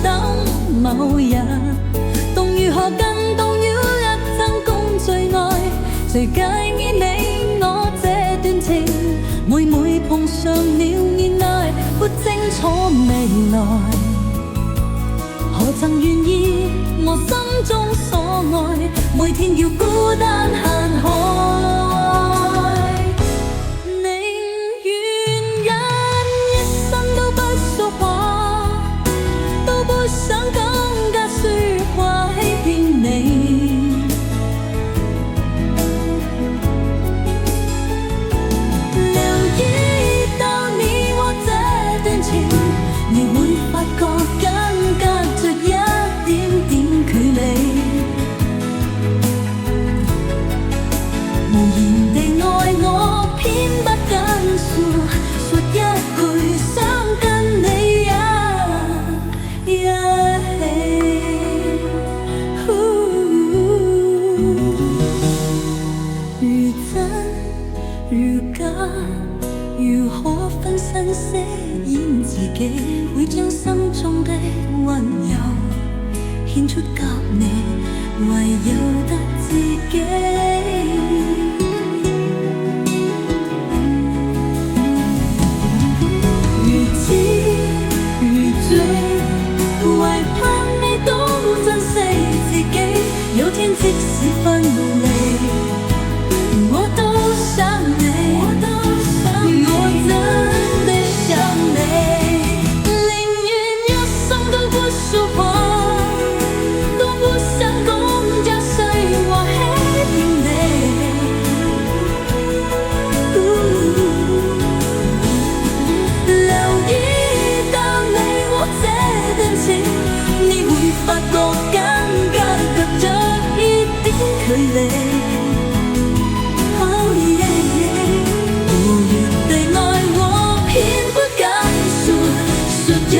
等某日，動如何更動搖一爭共最愛，誰介意你我這段情？每每碰上了意外，不清楚未來，何曾願意我心中所愛，每天要孤單行開。想更加說話欺騙你，留意到你我這段情，你會發覺緊隔着一點點距離，無言地愛我，偏不敢說一句想跟你如何分身飾演自己，會將心中的溫柔獻出給你，唯有得自己。如痴如醉，為盼你懂珍惜自己，有天即使分離，我都想你。發覺緊隔着一點距離，無言地愛我，偏不敢說一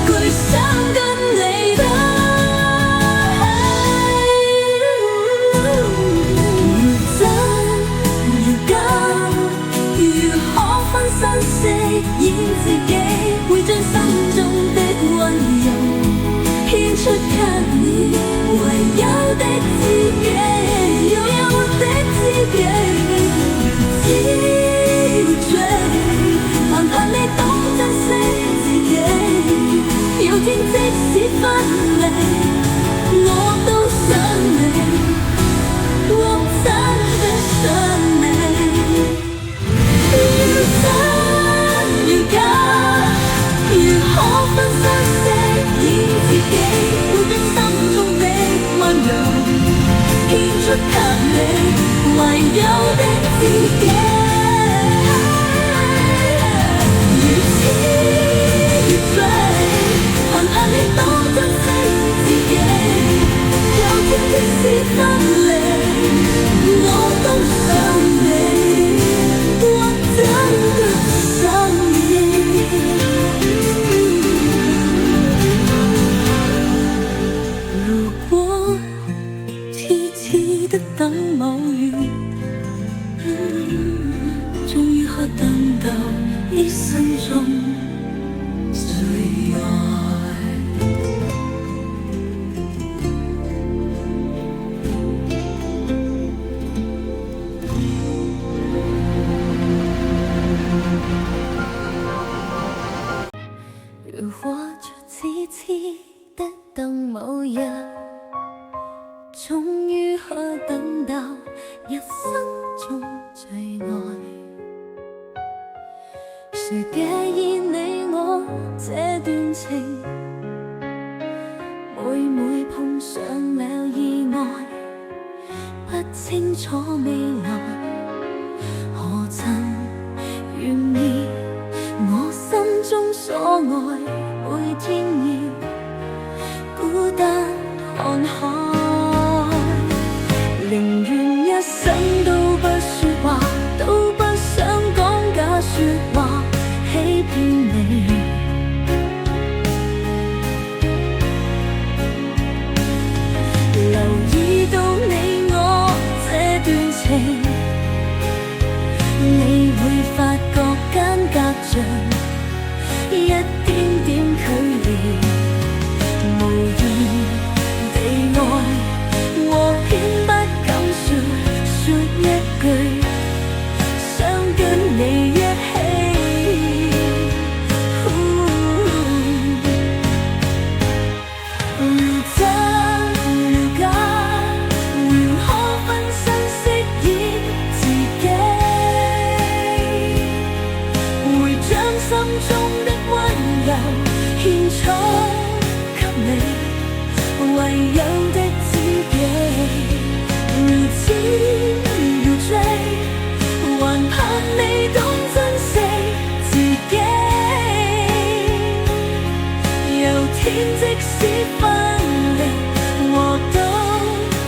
句想跟你的。如真如假，如何分身飾演自己，會將心中的溫柔獻出給你，唯有的自己，有的自己，如痴如醉，盼你懂珍惜自己，有天即使分離，我都想你，我真的想你。如真如假，如何分身飾演自己，會將心中的溫柔獻出給你，唯有的自己。如痴如醉，盼你懂珍惜自己，有天即使分離，我都想你，我真的想你。等某月，終於可等到一生中最愛。如活着痴痴的等某日，終於可等到一生中最愛，誰介意你我這段情？每每碰上了意外，不清楚未來，何曾願意我心中所愛，每天要孤單看海。寧願一生都不說話，都不想講假說話欺騙你。留意到你我這段情，你會發覺間隔着一點點距離。流獻出給你，唯有的知己。如痴如醉，還盼你懂珍惜自己。有天即使分離，我都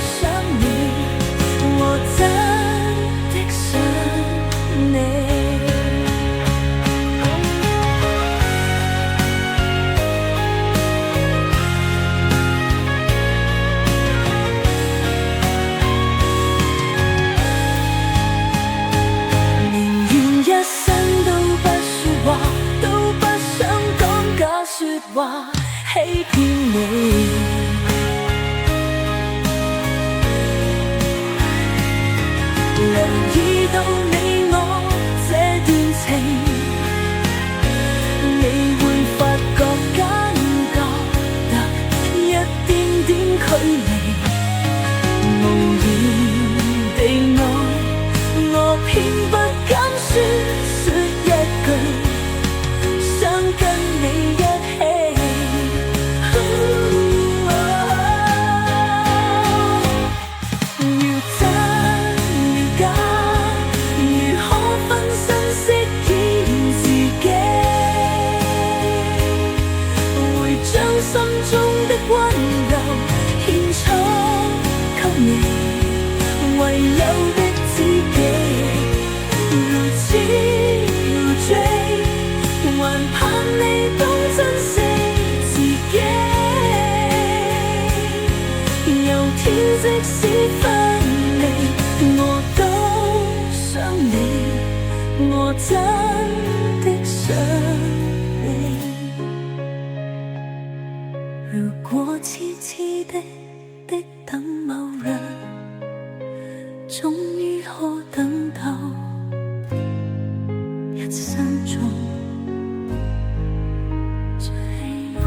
想你，我真的想你。話欺騙你，留意到你我這段情，你會發覺感覺得一點點距離。無言地愛，我偏不敢說一句，想跟你一心中的溫柔獻出給你，唯有的知己。如痴如醉，還盼你懂珍惜自己。有天即使分離，我都想你，我真的想你。如果痴痴的等某人，終於可等到一生中最愛。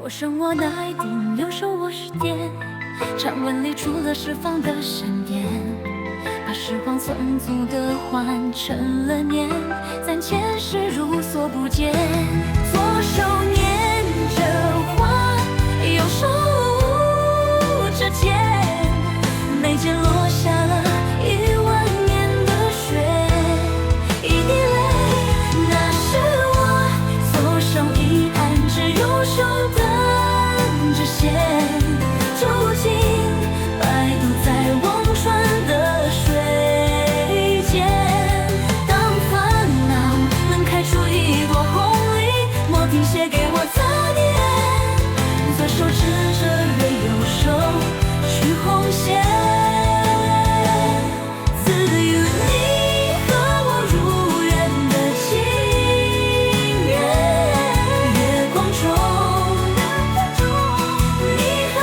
我生我奶顶，留守我是电，长吻里除了释放的闪电，把时光匆促地换成了年，暂前世如所不见。左手捻着花，右手舞着剑，眉间落下了10000年的雪，一滴泪，那是我左手一按着右手的指线，住进摆渡在忘川的水间。当烦恼能开出一朵红梨，莫停歇给我擦点，左手指着月，右手取红线。自有你和我如愿的情缘，月光中你和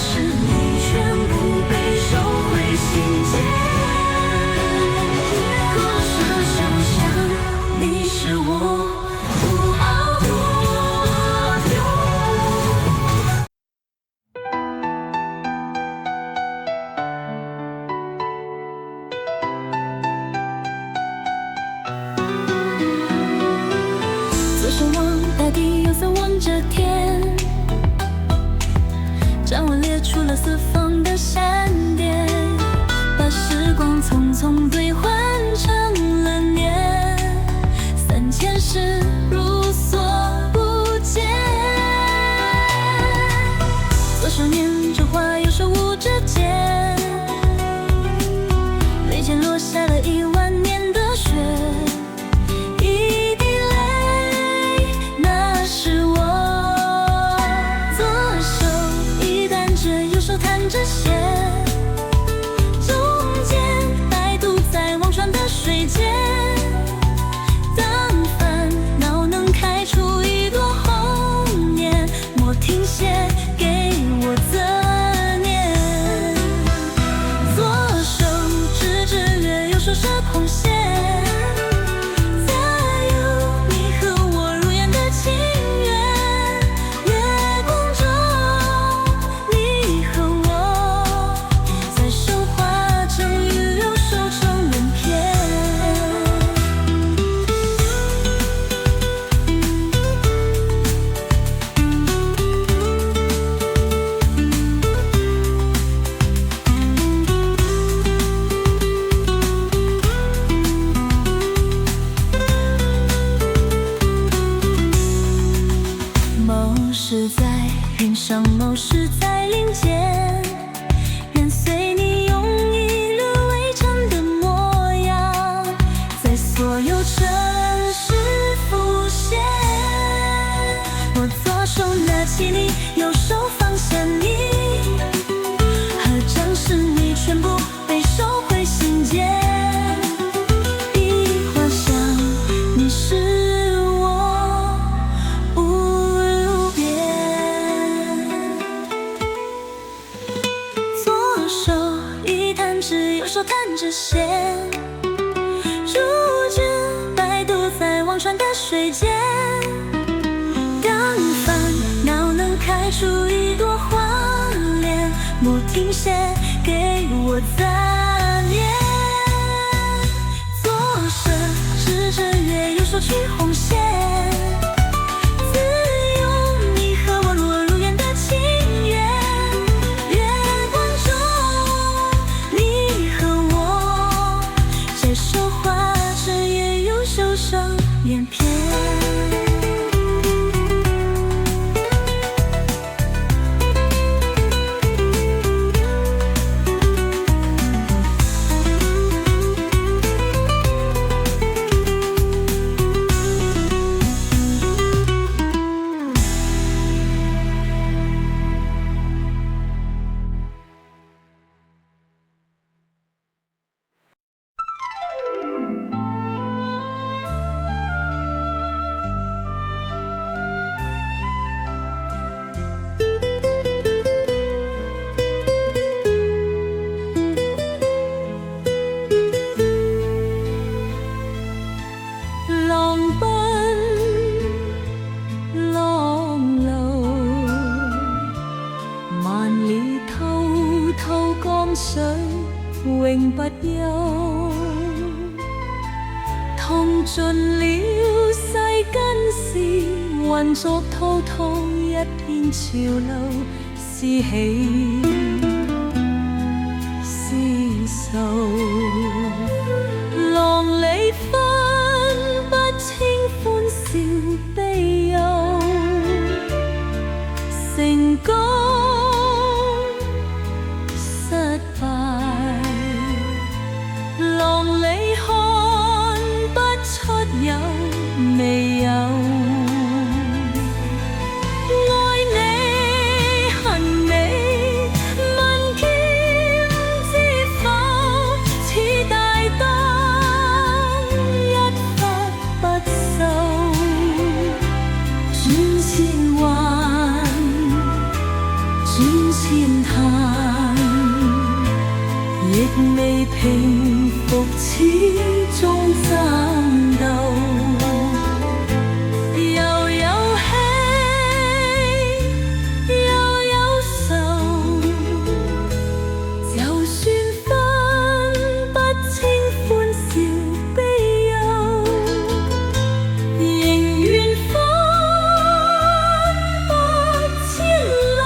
是你全部被收回信笺。若是想象你是我不好多久。左手望大地，右手望着天，掌纹列出了四方的闪电，把时光匆匆兑换成了年，3000世如所不见。左手拈着花，右手舞着剑，眉间落下了10000年的雪。弹着弦，中间摆渡在忘川的水间。但烦恼能开出一朵红莲，莫停歇给我责念。左手指着月，右手摄红线，再有你和我如愿的情缘。月光中是在云上，谋事在林间，愿随你用一缕微尘的模样，在所有城市浮现。我左手拿起你，右手放下你，何尝是你全部被收回信笺？一画像你是我无边。左手一弹指，右手弹着弦，如纸摆渡在忘川的水间。当烦恼能开出一朵花莲，莫停歇给我杂念。左手指着月，右手取红线，自有你和我若如愿的情缘。月光中你和我携手化成月，又绣上连篇。水永不休，痛盡了世間事，混作滔滔一片潮流，是喜是愁。浪裏分不清歡笑悲憂，成功失敗，浪裏看不出有未有。愛你恨你，幸福始終爭鬥，又有喜又有愁，就算分不清歡笑悲憂，仍願分不千浪，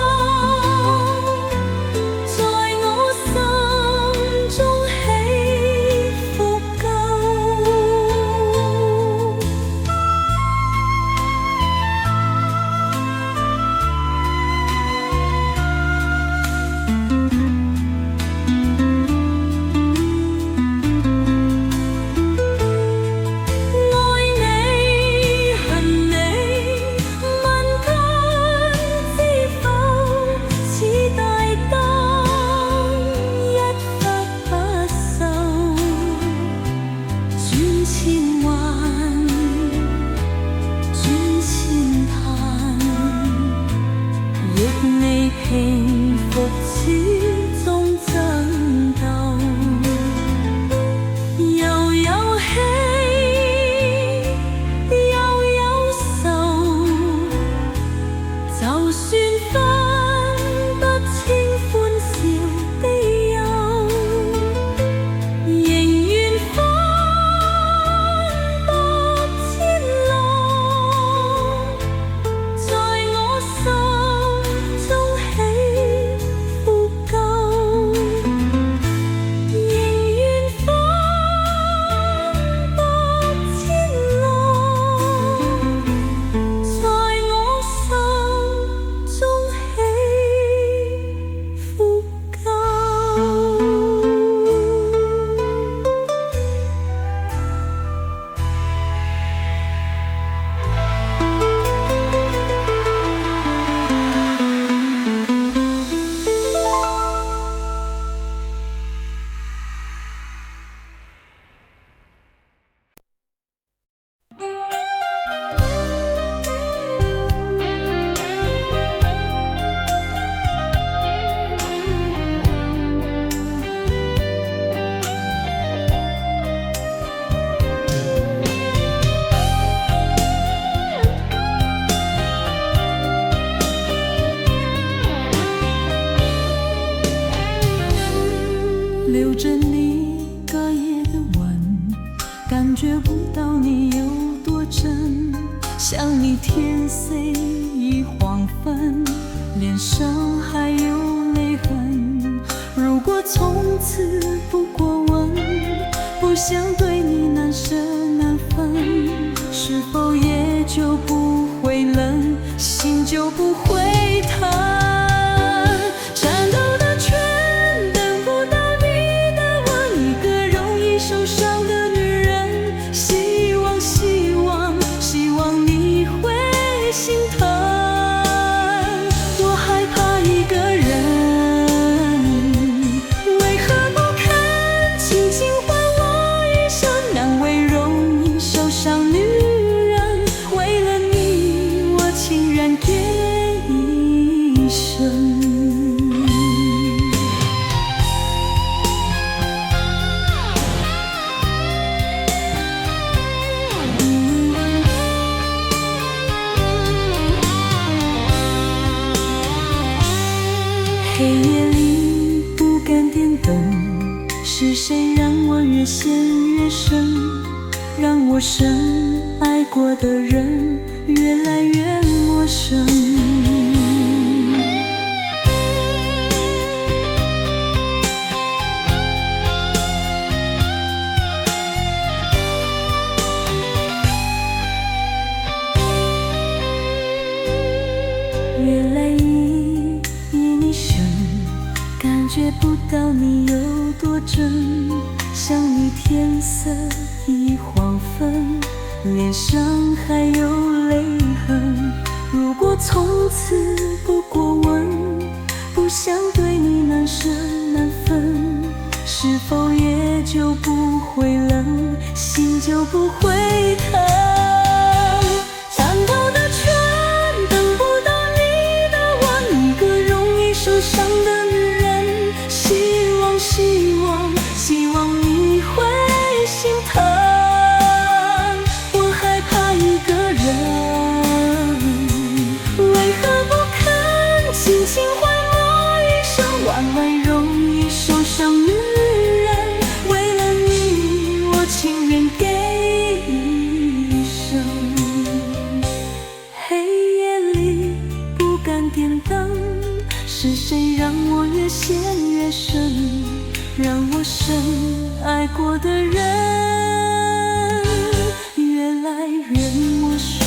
在我心中起伏夠。愛你恨你，問他知否？似大燈一發不受，轉千彎，轉千盼，亦未平復始終爭鬥，又有喜又有愁，就算分不清歡笑悲憂，仍願分不千浪，在我心中起伏夠，仍願分不千浪，在我心中起伏夠。留着你隔夜的吻，感觉不到你有多真，想你天色已黄昏，脸上还有泪痕。如果从此不过问，不想对你难舍难分，是否也就不会冷，心就不会疼？颤抖的拳等不到你的吻，一个容易受伤的女人，希望希望希望你会心疼。多害怕一个人，为何不肯轻轻唤我一声？难为容易受伤女人，为了你我情愿给一生。黑夜里不敢点灯，是谁让我越陷越深，让我深爱过的人越来越陌生。越来依你深，感觉不到你有多真，想你天色已黄昏，脸上还有泪痕。如果从此不过问，不想对你难舍难分，是否也就不会冷，心就不会疼？颤抖的拳等不到你的吻，一个容易受伤的女人，希望希望希望越陷越深，让我深爱过的人越来越陌生。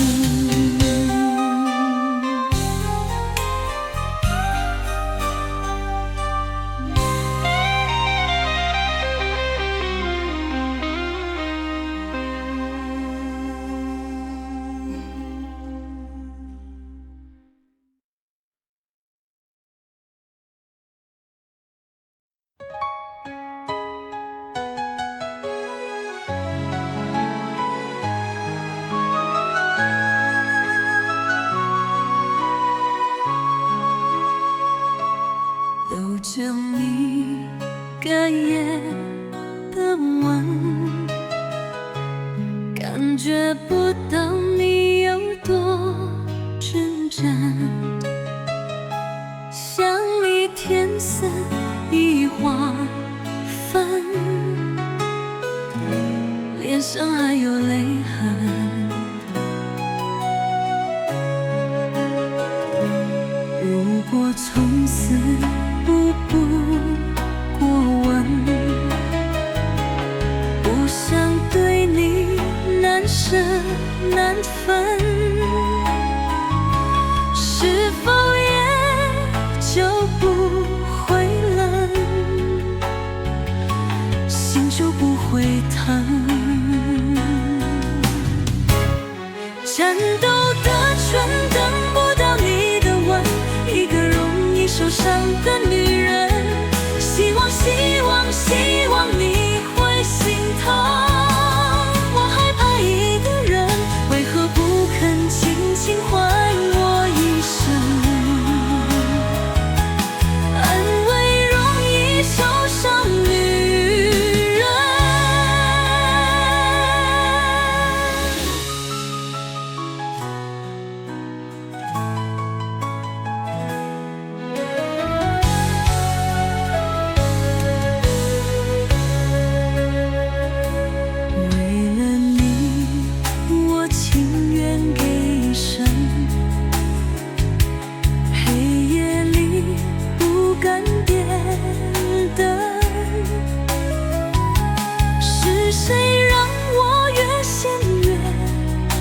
都见你干叶的吻，感觉不到你有多真正，像你天色已划分，脸上还有泪痕。如果从此步步过问，不想对你难舍难分，是否也就不会冷，心就不会疼。颤抖的唇等不到你的吻，一个容易受伤的女人，希望你会心疼。我害怕一个人，为何不肯轻轻唤我一声？安慰容易受伤女人。谁让我越陷越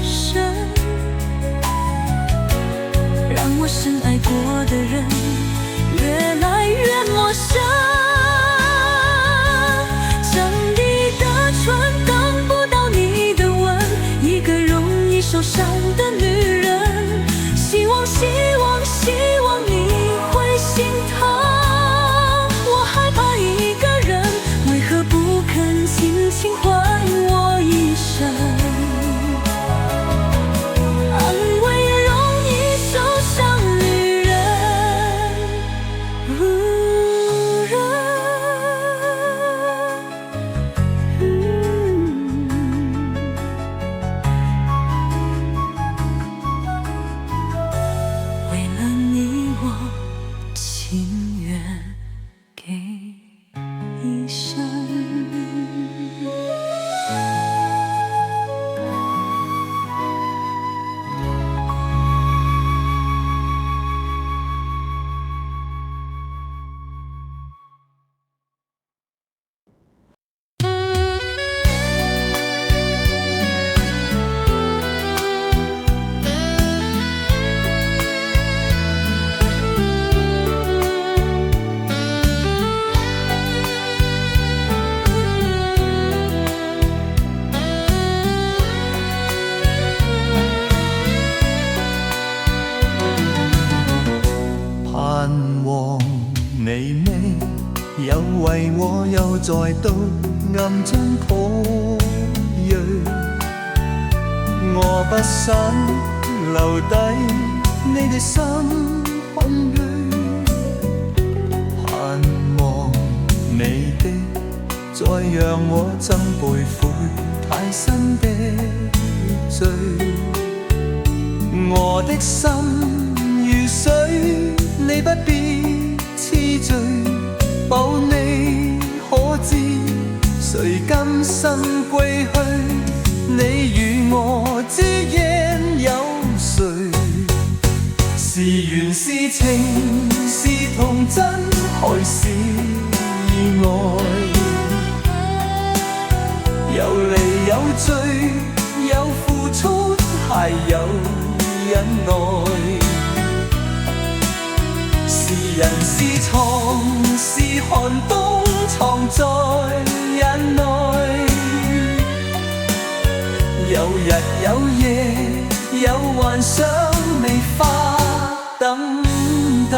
深，让我深爱过的人越来越陌生。想你的唇等不到你的吻，一个容易受伤的女人，希望你会心疼。我害怕一个人，为何不肯轻轻唤我一声？安慰容易受伤女人。为了你，我情愿给一生。你未有為我又再度暗中抱擁，我不想留低你的心空虛，盼望你的再讓我怎背負太深的罪，我的心如水，你不必痴醉，保你可知，誰甘心歸去？你與我之間有誰？是緣是情是童真。還是意外？有離有聚，有付出，還有忍耐。是人是床是寒冬，藏在眼內。有日有夜有幻想，未化等待。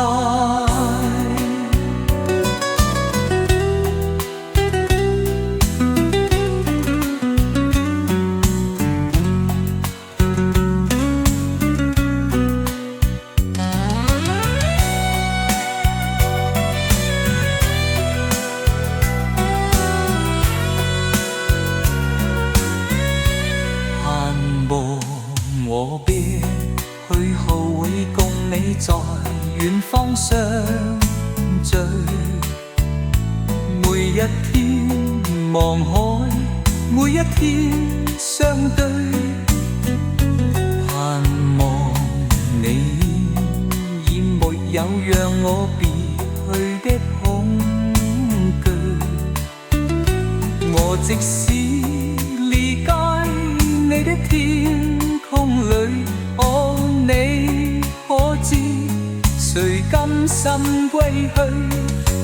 我別去後會共你在遠方相聚，每一天望海，每一天相對，盼望你已沒有讓我別去的恐懼。我即使離開你的天空裏，哦，你可知誰甘心歸去？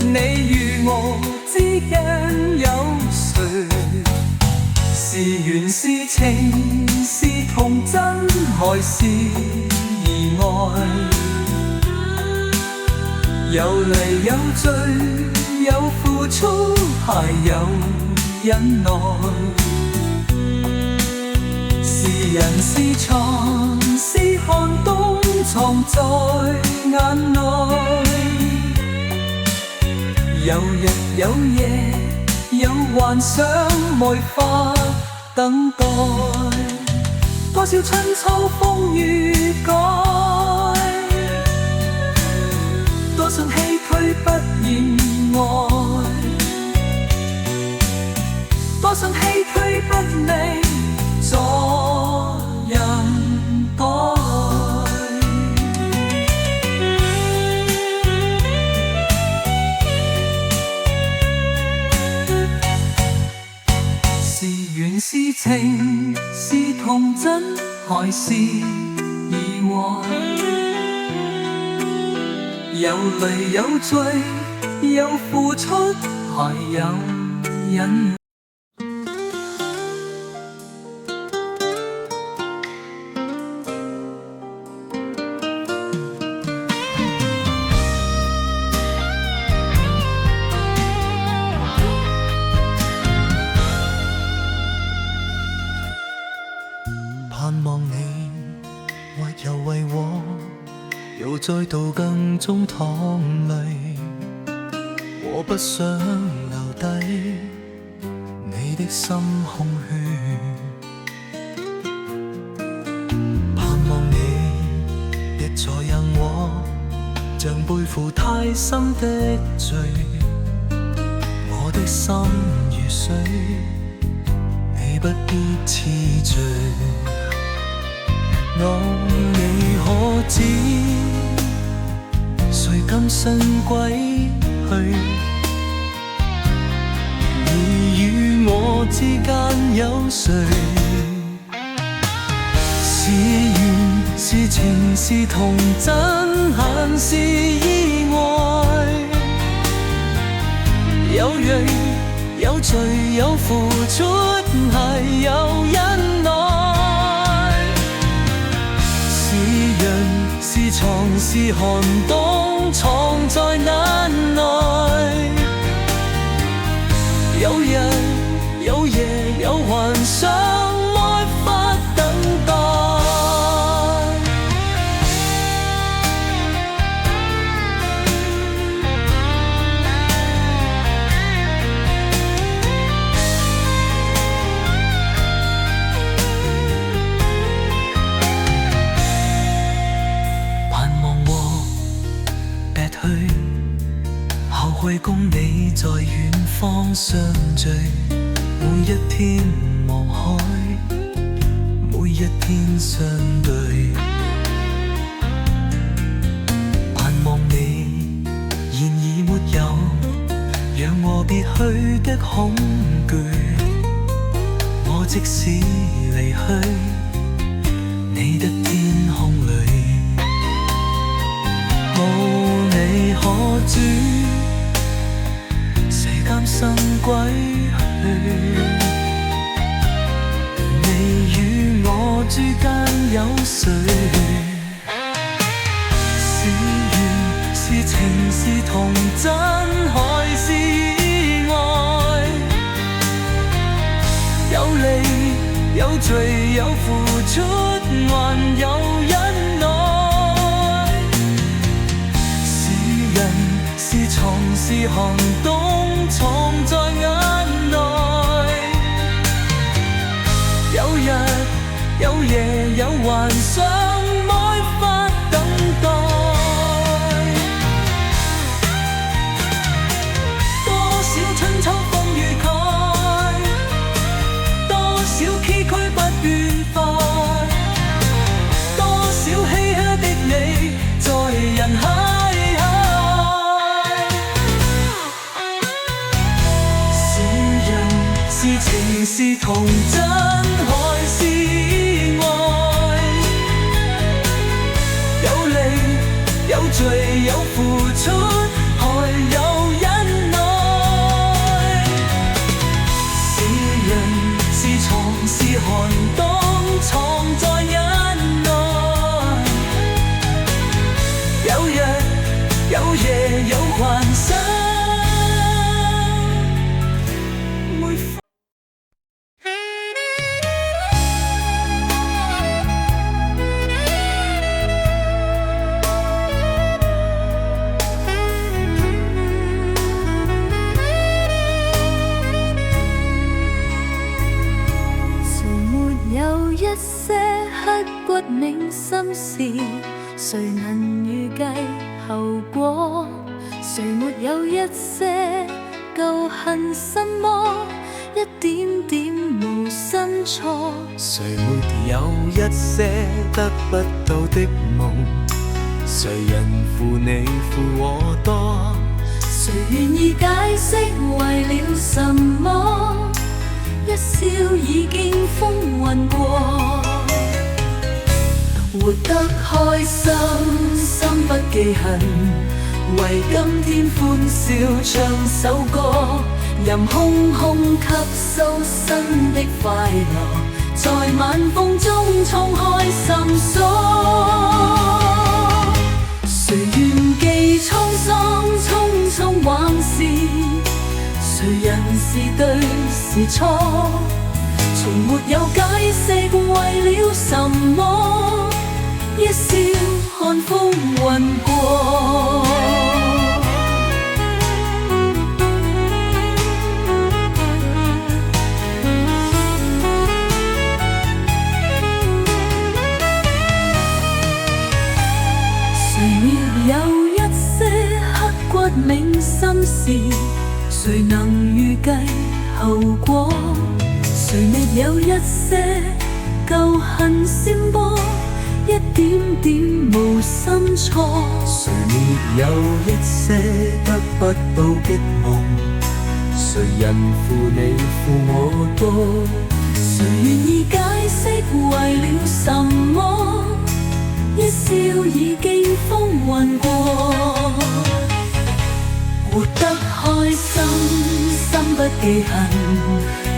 你與我之間有誰？是緣是情是童真還是意外？有離有聚，有付出還有忍耐。是人是床是寒冬，藏在眼內。有日有夜有幻想，沒法等待。多少春秋風雨改，多想唏噓不言愛，多想唏噓不離作人待。是緣是情是童真還是意外？有淚有罪有付出還有忍耐。盼望你或又為我，又再度更中淌淚。我不想留低你的心空虛，盼望你別再讓我像背負太深的罪。我的心如水，你不必痴醉。你可知誰甘心歸去？你與我之間有誰？是緣是情是童真還是意外？有淚有罪有付出還有忍耐。是床是寒冬，藏在眼內。有日有夜有幻想，沒法等待。後會共你在遠方相聚，每一天望海，每一天相對。盼望你現已沒有讓我別去的恐懼，我即使離去你的天空裏，無你可主，誰甘心歸去？你與我之間有誰？是緣是情是童真還是意外？有離有罪有付出還有忍耐，是人是蟲是寒冬藏在眼內，有日有夜有幻想沒法等待，多少春秋風雨慨，多少崎嶇不願快，多少唏噓的你在人海是人是情是童真還是意外？有離有罪有付出還有忍耐，是人是蟲是寒冬藏在眼內，有日有夜有幻想。銘心事，誰能預計後果？誰沒有一些舊恨什麼，一點點無心錯？誰沒有一些得不到的夢？誰人負你負我多？誰願意解釋為了什麼？一笑已經風雲過。活得開心，心不記恨，為今天歡笑唱首歌，任空空吸收新的快樂，在晚風中敞開心鎖。誰願記滄桑匆匆往事？誰人是對是錯？從沒有解釋為了什麼，一笑看風雲過。誰沒有一些刻骨銘心事？誰能預計後果？誰沒有一些舊恨閃波？一點點無心錯，誰沒有一些得不到的夢？誰人負你負我多？誰願意解釋為了什麼？一笑已經風雲過。活得開心，心不記恨，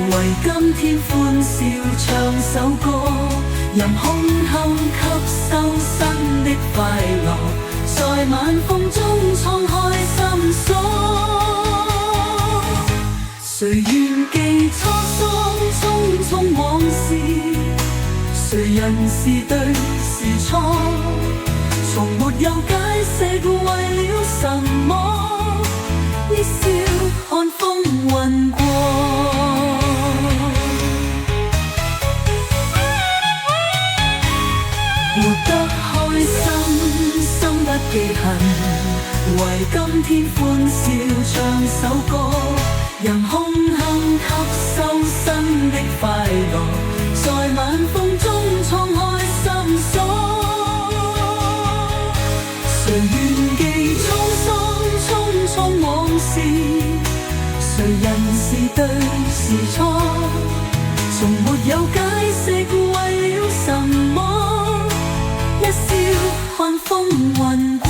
為今天歡笑唱首歌，任空空吸收新的快樂，在晚風中敞開心鎖。誰願記滄桑匆匆往事？誰人是對是錯？從沒有解釋為了什麼，一笑看風雲過。活得開心，心不記恨，為今天歡笑唱首歌，任空空吸收新的快樂，在晚風中敞開心鎖。誰願記滄桑匆匆往人是對是錯，從沒有解釋為了什麼，一笑看風雲過。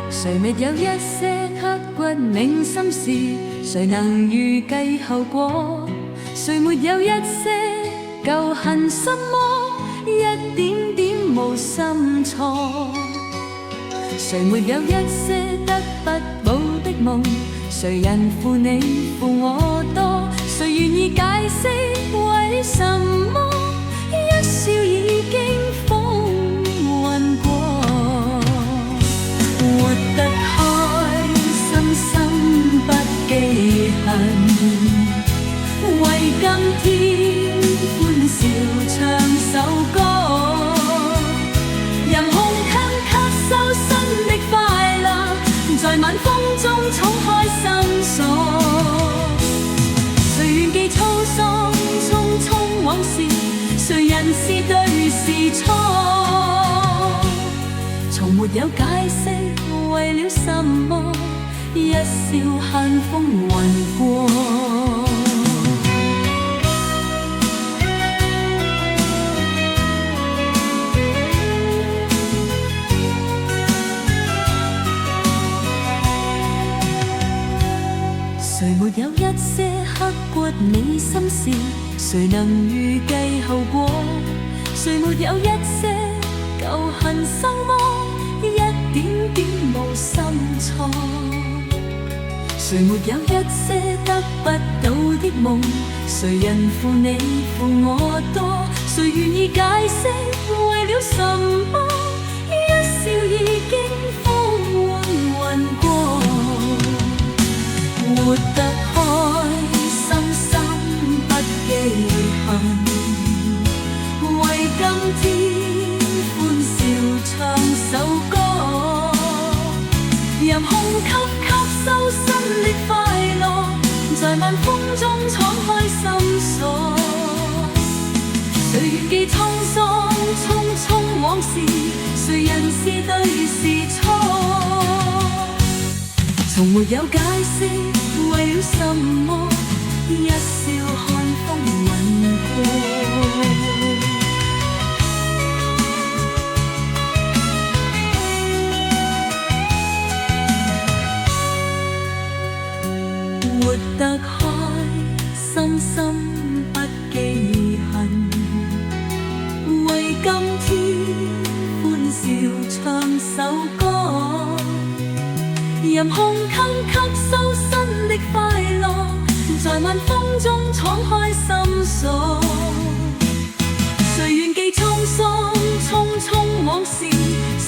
誰沒有一些刻骨銘心事？誰能預計後果？誰沒有一些舊恨心魔？一點點無心錯。誰沒有一些得不到的夢？誰人負你負我多？誰願意解釋為什麼？一笑已經風雲過。活得開心心不記恨，為今天歡笑唱首歌，任空吸收新的快樂，在晚風中敞開心鎖。誰願記滄桑匆匆往事？誰人是對是錯？從沒有解釋為了什麼，一笑看風雲過。誰沒有一些刻骨銘心事？誰能預計後果？誰沒有一些舊恨生魔？一點點無心錯。誰沒有一些得不到的夢？誰人負你負我多？誰願意解釋為了什麼？一笑已經風雲過。活得開心心不記恨，為今天歡笑唱首歌，任空吸收新的快樂，在晚風中敞開心鎖。誰願記滄桑匆匆往事？誰人是對是錯？從沒有解釋為了什麼，一笑看風雲過。活得開心心不記恨，為今天歡笑唱首歌，任空吸收新的快樂，在晚風中敞開心鎖。誰願記滄桑匆匆往事？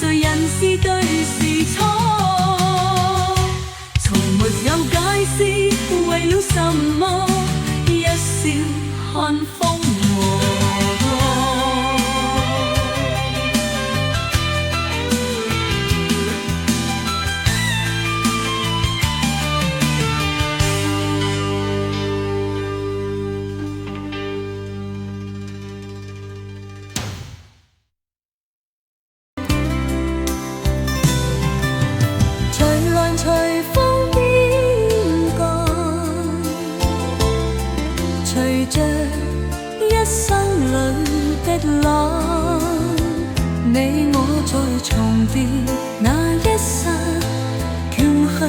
誰人是對是錯？從沒有解釋為了什麼，一笑看風和歌。隨來隨風邊個，隨着一生裏的浪，你我再重疊那一剎，翹去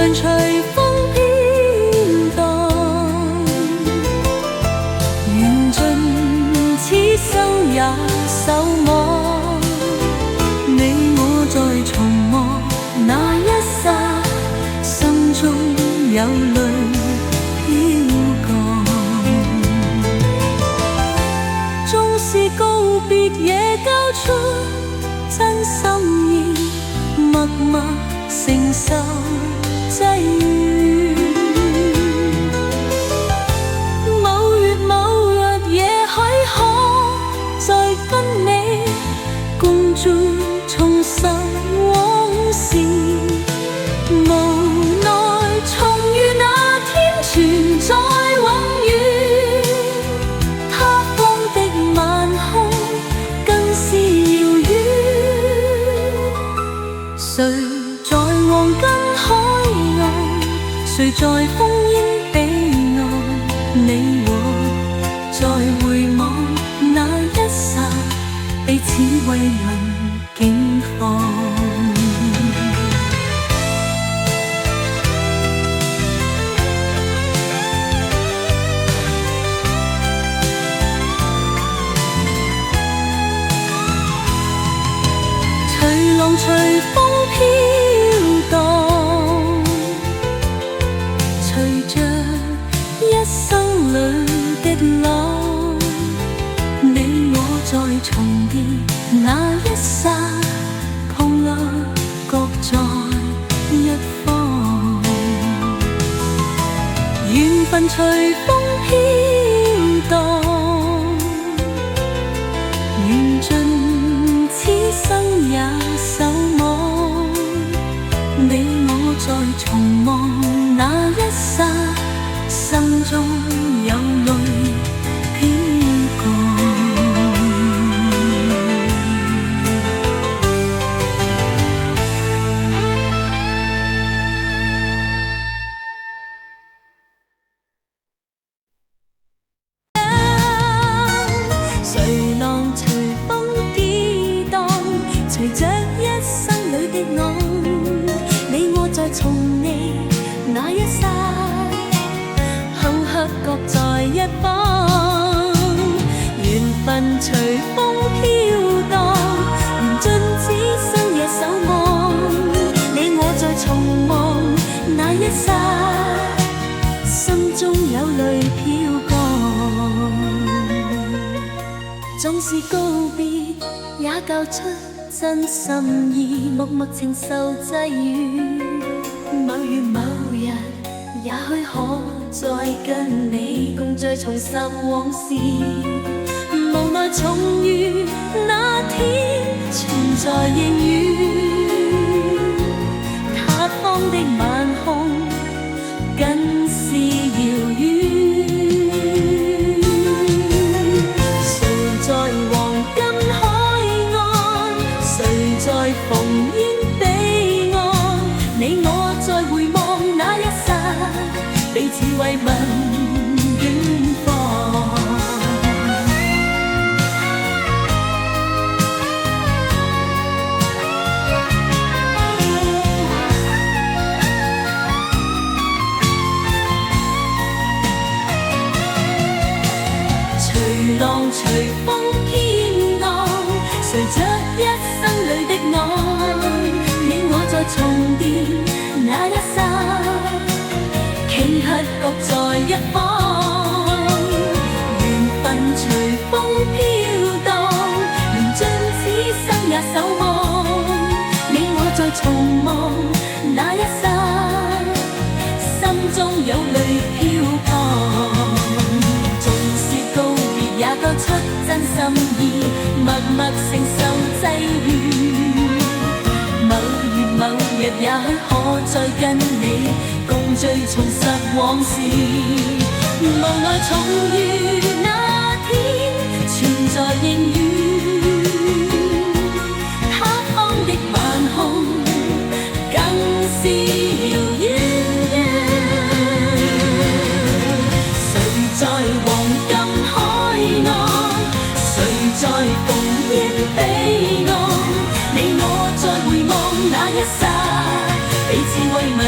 帆隨風飄蕩，緣盡此生也守望。你我在重望那一剎，心中有淚飄降。縱是告別也交出真心意，默默承受際遇。某月某日也許可再跟你共聚重拾往事，無奈重遇那天存在宏遠，他方的晚空更是遙遠。誰在黃金海岸，誰在烽煙彼岸，你我在回望那一剎，彼此慰問境況。隨浪隨風飄蕩，隨着一生裏的浪，你我在重疊那一剎，碰落各在一方。緣分隨風飄蕩，緣盡此生也守望。你我在重望那一剎，心中有淚飄降。隨浪隨風跌蕩，隨着一生裏的我，你我在重你那一剎，坎坷各在一方。緣分隨風飄蕩，緣盡此生也守望。你我在重望那一剎，心中有淚飄降。縱是告別也交出真心意，默默承受際遇。某月某日也許可再跟你共聚重拾往事，無奈重遇那天存在應語，他方的晚空更是遙遠。誰在黃金海岸，誰在烽煙彼岸，你我在回望那一剎，彼此慰問遠方。隨浪隨風飄蕩，隨着一生裏的我，你我在重疊那一剎，頃刻各在一方。緣分隨風飄蕩，緣盡此生也守望。你我在重望那一剎，心中有淚飄降。也交出真心意，默默承受際遇。某月某日也許可再跟你共聚重拾往事，無奈重遇那天存在應語，他方的晚空更是遙遠。誰在黃金海岸，誰在烽煙彼岸，你我在回望那一剎，彼此慰問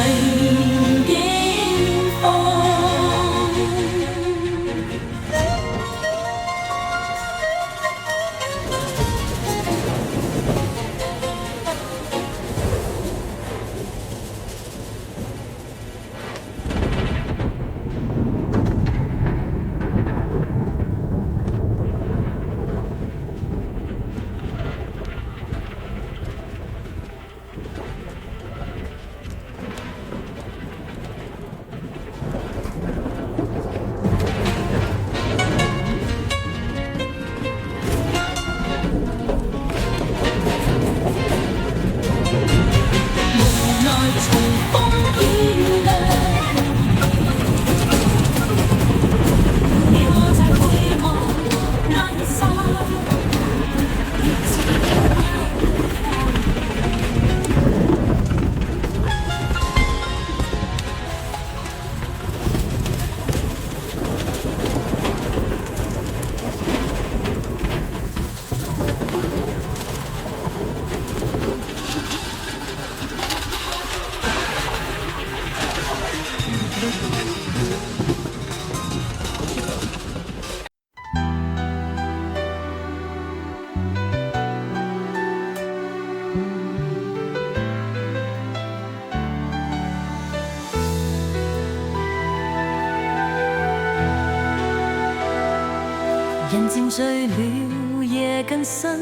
漸醉了，夜更深，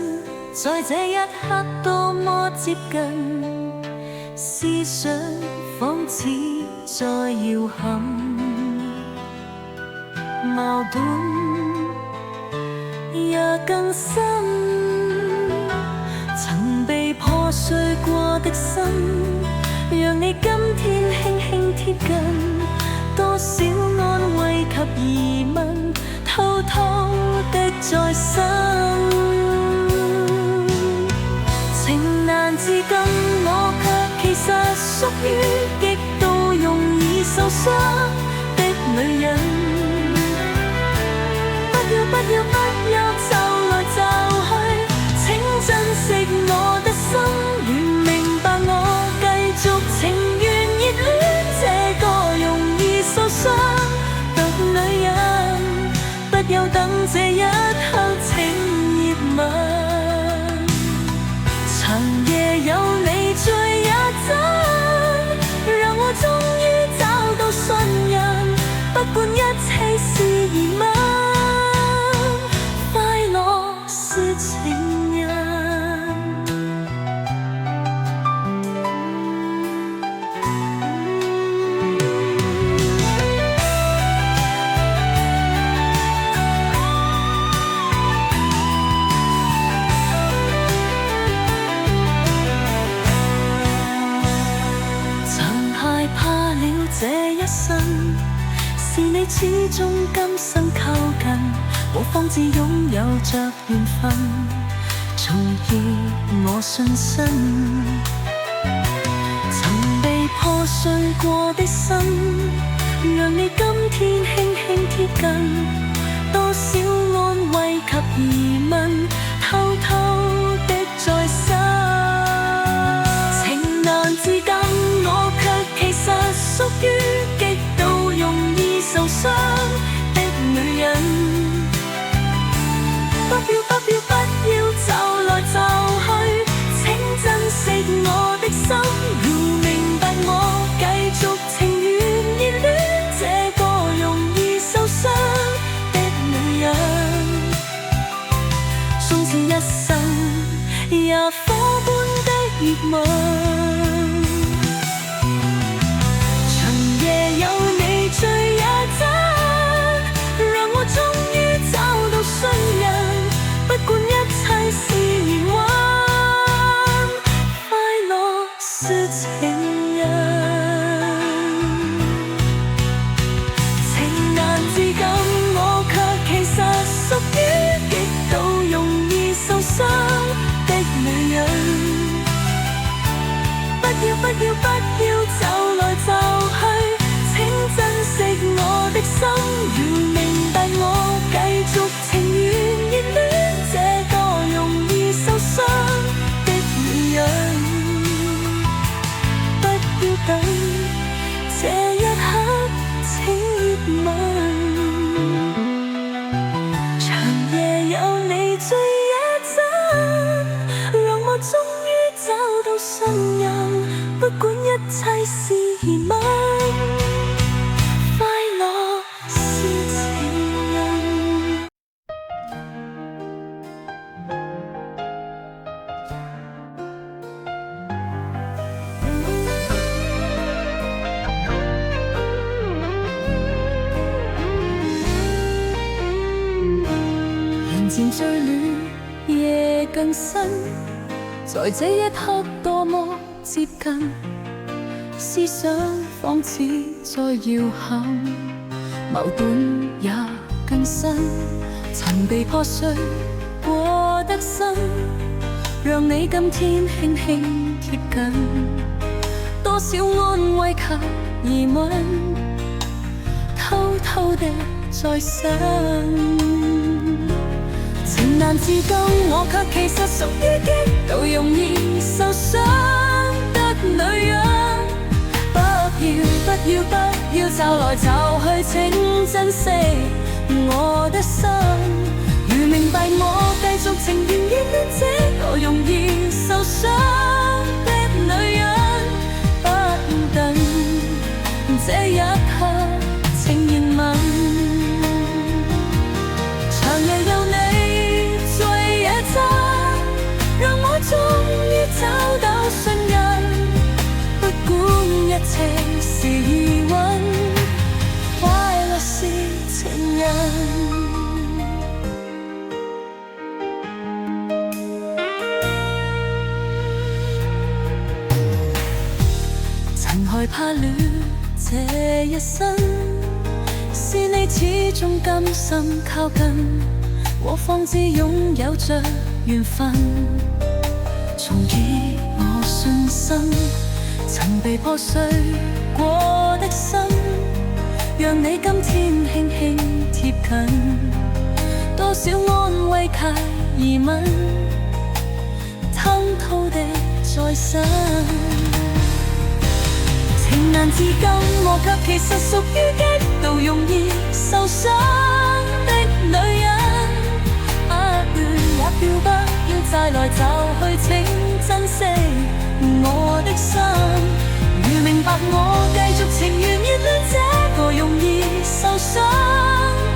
在這一刻多麼接近，思想仿似在搖撼，矛盾也更深。曾被破碎過的心，讓你今天輕輕貼近，多少安慰及疑問，偷偷的在心。情難自禁，我卻其實屬於極度容易受傷的女人。不要就來就去，請珍惜我的心，願明白我繼續情願熱戀這個容易受傷的女人。不要等這一刻請熱吻，長夜有你醉一陣，讓我終於找到信任，不管一切是疑問，是情人。曾害怕了這一生，是你始終今生靠近，我方知擁有着緣分，從而我信心。曾被破碎過的心，讓你今天輕輕貼近，多少安慰及疑問，偷偷的在心。情難自禁，我卻其實屬於極度容易受傷的女人。不要就來就去，請珍惜我的心，要明白我繼續情願熱戀這個容易受傷的女人。縱使一生也火般的熱吻，長夜有你醉一陣，讓我終於找到信任，不管一切是疑問，快樂是情人。情難自禁，我卻其實屬於極度容易受傷的女人。不要就來就去，請珍惜我的心，要明白我繼續情願熱戀這個容易受傷的女人。不要等這一刻請熱吻，長夜有你醉一陣，讓我終於找到信任，不管一切是疑問，快樂是情人。人漸醉了，夜更深，在這一刻多麼接近，思想仿似在搖撼，矛盾也更深。曾被破碎過的心，讓你今天輕輕貼近，多少安慰及疑問，偷偷的在想。情難自禁，我卻其實屬於極度容易受傷的女人。不要就來就去，請珍惜我的心，如明白我繼續情願熱戀這個容易受傷的女人。不等這一刻情熱吻，長夜有你害怕了這一生，是你始終甘心靠近，我方知擁有着緣分。重建我信心，曾被破碎過的心，讓你今天輕輕貼近，多少安慰太疑問，吞吐地再生。情難自禁，我卻其實屬於極度容易受傷的女人。也表不要再來就去，請珍惜我的心。如明白我繼續情願熱戀這個容易受傷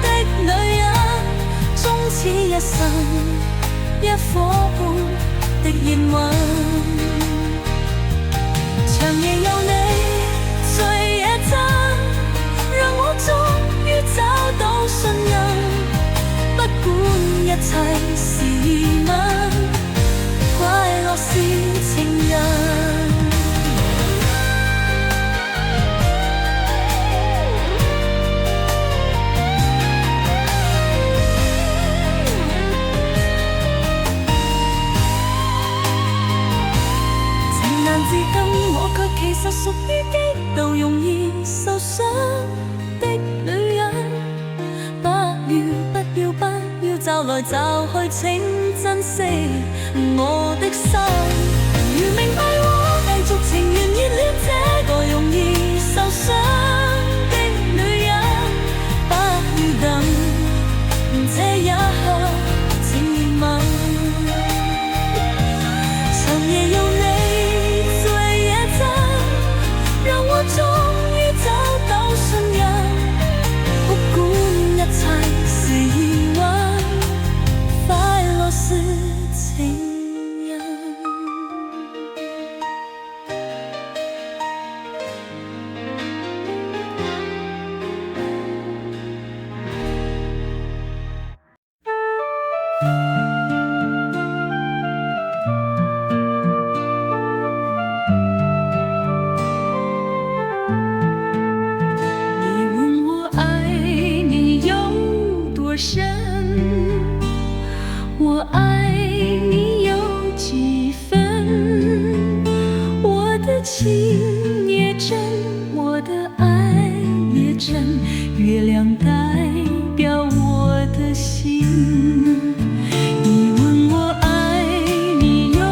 的女人，終此一生一顆般的熱吻。長夜有你醉也真，讓我終於找到信任。不管一切是疑問，快樂是情人。情難自禁，我卻其實屬於極度容易受傷的女人。不要找來找去，請珍惜我的心。如明白我繼續情願熱戀這個容易受傷的女人，不要等這一刻，請熱吻。長夜有你醉也真，讓我終於找到信任。不管一切是疑問，快樂是情人。你問我愛你有多深，我愛你有幾分？我的情也真，我的愛也真，月亮代表我的心。你問我愛你有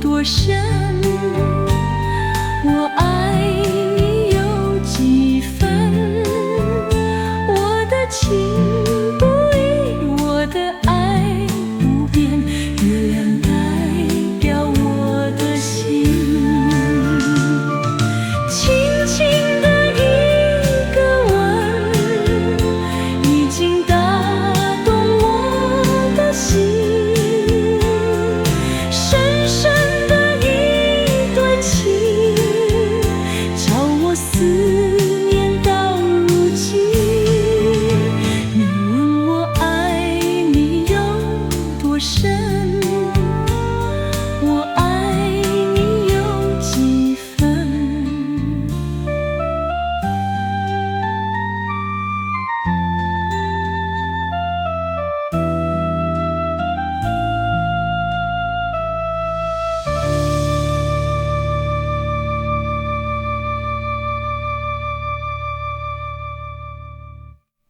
多深，我愛你有幾分？我的情不移，我的愛不變，月亮代表我的心。輕輕的一個吻，已經打動我的心。深深的一段情，叫我思念到如今。你問我愛你有多深，我愛你有幾分？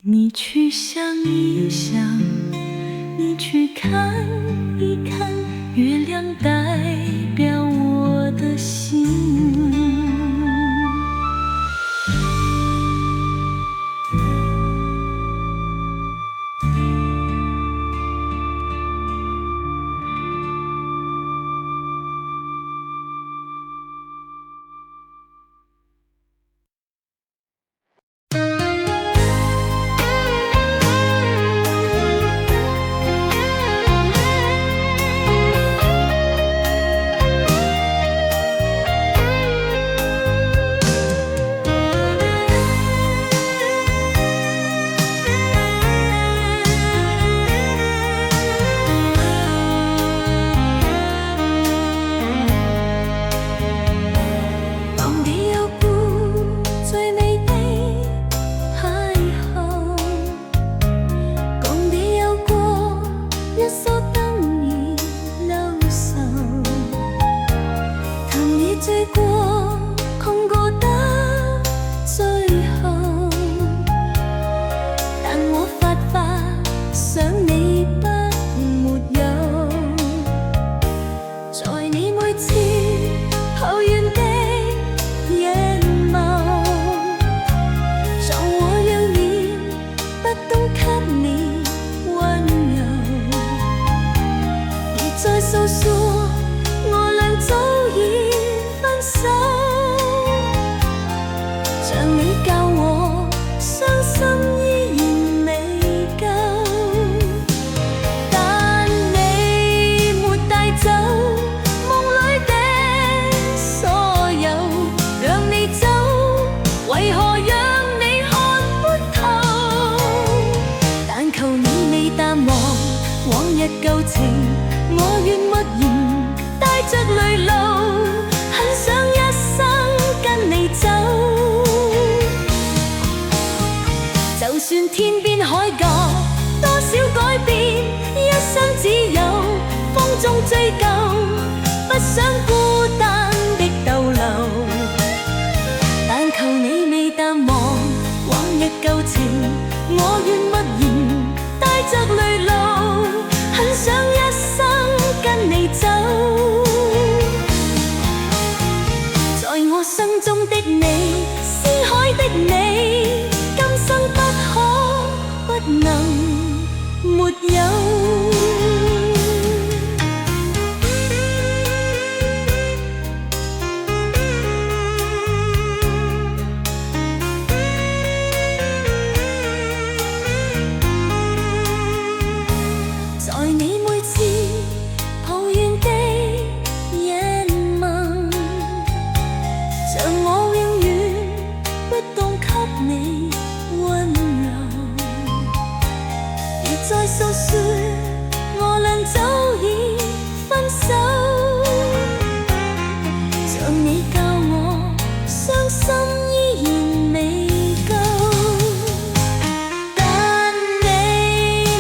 你去想一想，你去看一看，月亮代表我的心。舊情，我願默然帶着淚流，很想一生跟你走。就算天邊海角多少改變，一生只有風中追究，不想孤單的逗留。但求你未淡忘往日舊情，我願默然帶着淚流，很想一生跟你走。在我心中的你，思海的你，今生不可不能沒有。再訴說我倆早已分手，像你教我傷心依然未夠，但你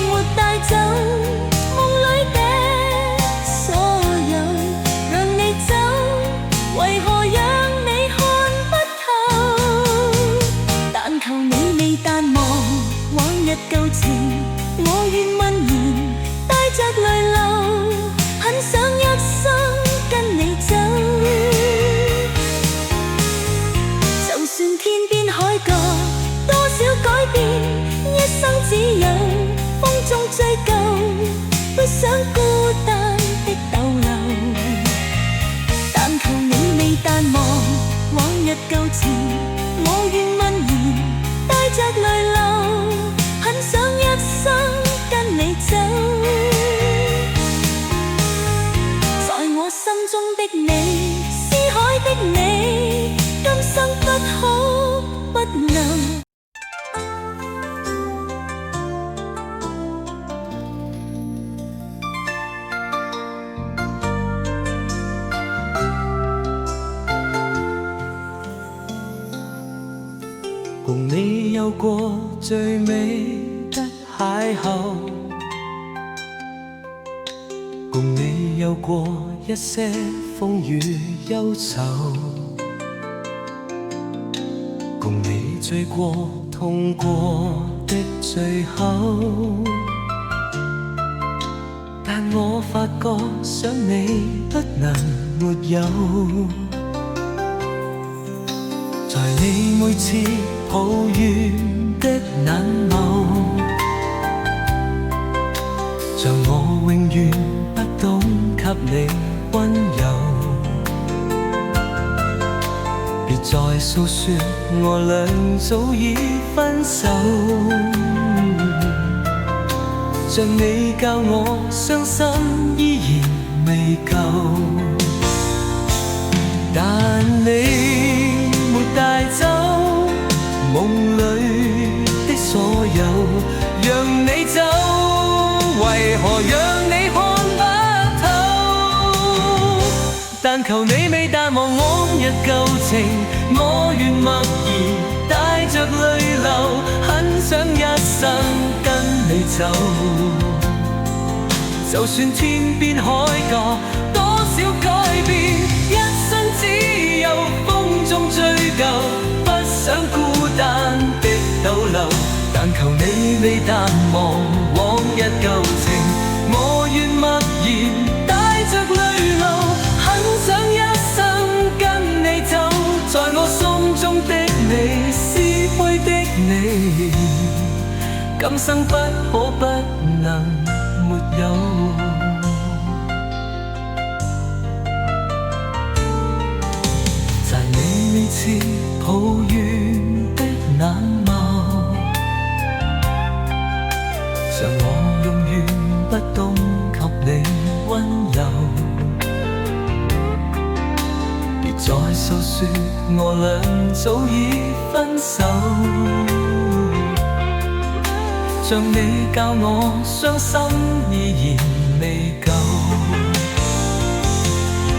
沒帶走夢裏的所有，讓你走，為何讓你看不透？但求你未淡忘往日舊情，我願默然帶着淚流，很想一生跟你走。就算天邊海角多少改變，一生只有風中追究，不想孤單的逗留。但求你未淡忘往日舊情，我願默然帶着淚流，很想一生跟你走。在我心中的你，思海的你，今生不可不能。共你有過最美的邂逅，共你有過一些風雨憂愁，共你醉過痛過的最後，但我發覺想你不能沒有，在你每次抱怨的眼眸，像我永遠不懂給你溫柔。別再訴說我倆早已分手，像你教我傷心依然未夠，但你沒帶走夢裏的所有，讓你走，為何讓你看不透？但求你未淡忘往日舊情，我願默然帶着淚流，很想一生跟你走。就算天邊海角多少改變，一生只有風中追究，不想孤單的逗留。但求你未淡忘往日舊情，我願默然帶着淚流，很想一生跟你走。在我心中的你，思歸的你，今生不可不能沒有。在你每次抱怨的眼眸，像我永遠不懂給你溫柔。別再訴說我倆早已分手，像你教我傷心依然未夠，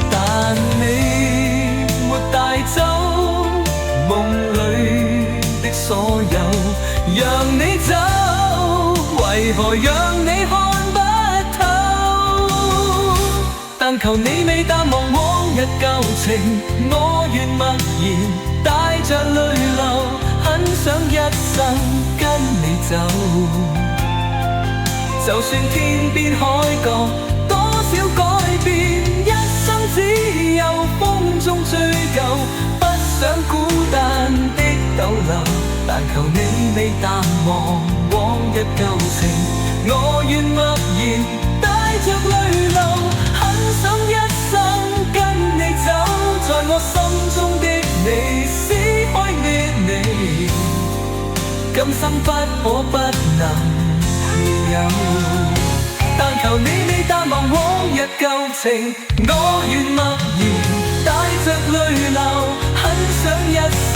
但你沒帶走夢裏的所有，讓你走，為何讓你看不透？但求你未淡忘往日舊情，我願默然帶着淚流，很想一生跟你走。就算天邊海角多少改變，一生只有風中追究，不想孤單的逗留。但求你未淡忘往日舊情，我願默然帶着淚流，很想一生跟你走，在我心中的你撕開滅你，今生不可不能但求你未淡忘往日舊情，我願默然帶着淚流，很想一生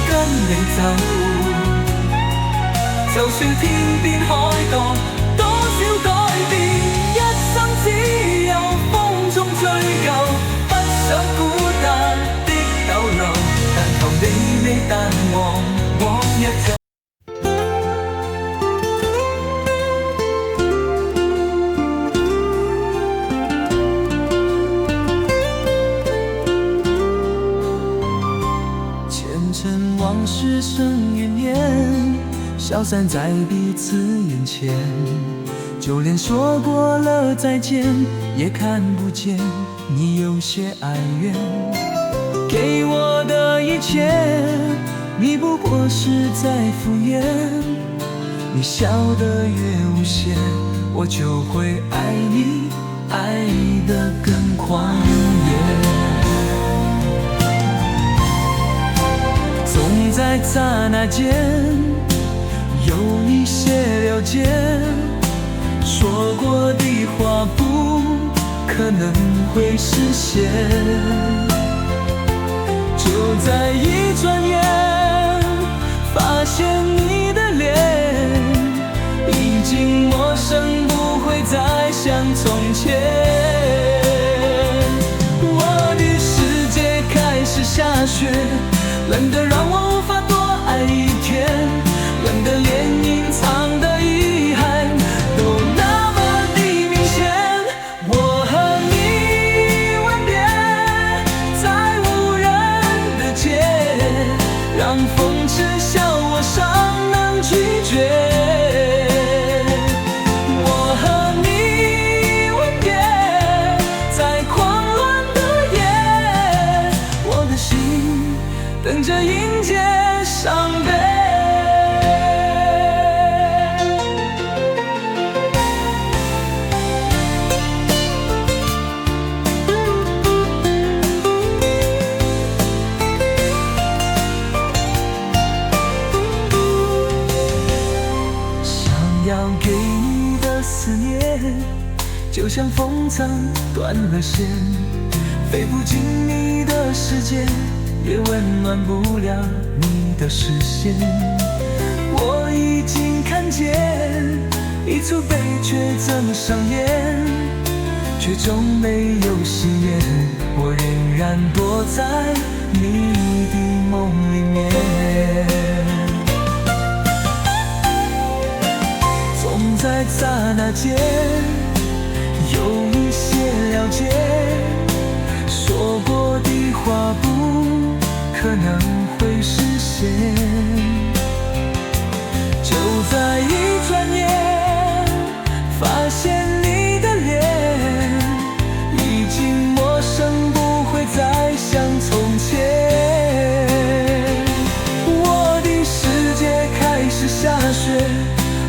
跟你走。就算天邊海角多少改變，一生只有風中追究，不想孤單的逗留。但求你未淡忘往日舊情。往事生云烟，消散在彼此眼前，就连说过了再见，也看不见你有些哀怨。给我的一切，你不过是在敷衍，你笑得越无邪，我就会爱你，爱得更狂野。总在刹那间有一些了解，说过的话不可能会实现，就在一转眼发现你的脸已经陌生，不会再像从前。我的世界开始下雪，冷得让我无法多爱一天，冷得连隐藏的遗憾都那么的明显。我和你吻别在无人的街，让风痴笑我尚能拒绝。我和你吻别在狂乱的夜，我的心等着迎接伤悲。想要给你的思念，就像风筝断了线，飞不进你的世界，也温暖不了你的视线。我已经看见一出悲剧正上演，却终没有喜悦，我仍然躲在你的梦里面。总在刹那间有一些了解，说过的话不可能会实现，就在一转眼发现你的脸已经陌生，不会再像从前。我的世界开始下雪，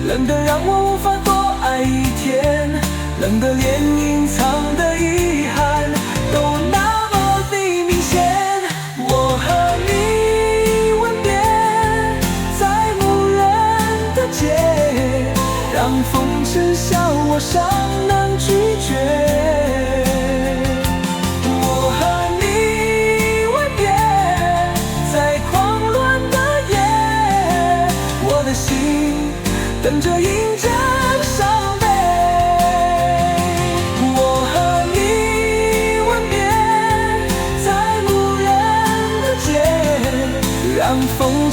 冷得让我无法多爱一天，冷得连隐藏的遗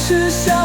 是笑